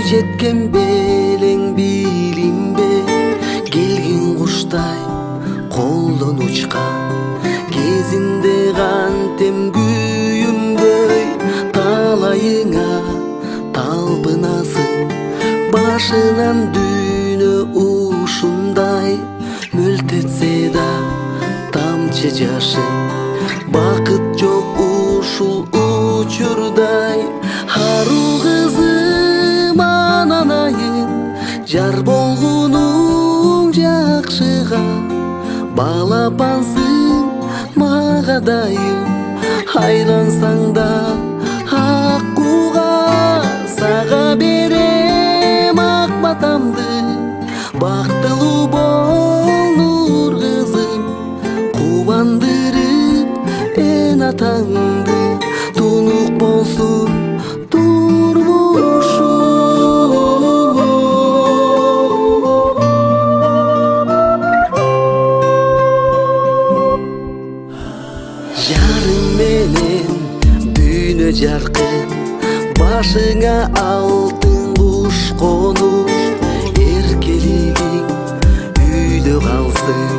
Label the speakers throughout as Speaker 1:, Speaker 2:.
Speaker 1: жеткен белең билинбе, келгин куштай колдон учкан кезинде кантем күйүмдөй талайыңа талпынасың. Башынан дүйнө ушундай мөлтетсе да тамчы жашың, бакыт жок ушул учурдай. Ару кызым анан айым, жар болгонуң жакшыга, балапансың мага дайым. Айлансаң да аккуга, сага берем ак батамды. Бактылуу бол нур кызым, кубандырып эн атаңды. Тунук болсун турмушу. Жарың менен дүйнө жаркын, башыңа алтын куш конуш. Эркелигиң үйдө калсын,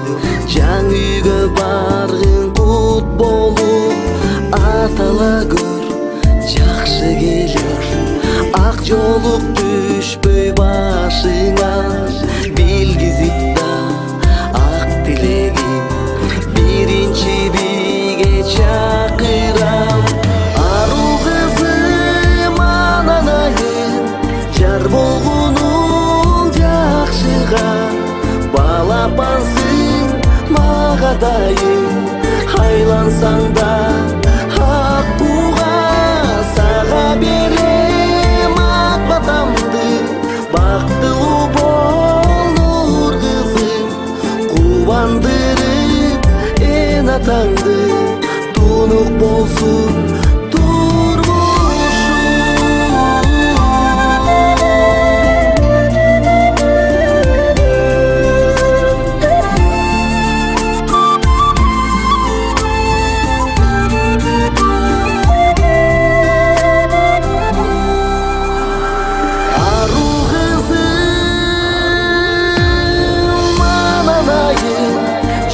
Speaker 1: жаңы үйгө баргын кут болуп. Атала көр, жакшы келер, ак жолук түшпөй башыңа. Билгизип да ак тилегим, биринчи биге чакырам. Ару кызым анан айым, жар болгонуң жакшыга, балапансың мага дайым. Айлансаң да аккуга, сага берем ак батамды. Бактылуу бол нур кызым, кубандырып эн атаңды. Тунук болсун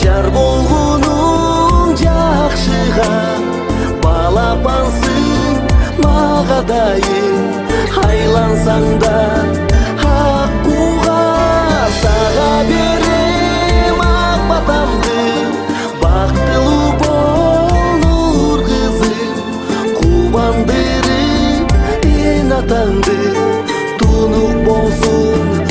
Speaker 1: жар болгонуң жакшыга, балапансың мага дайым. Айлансаң да аккуга, сага берем ак батамды. Бактылуу бол нур кызым, кубандырып эн атаңды. Тунук болсун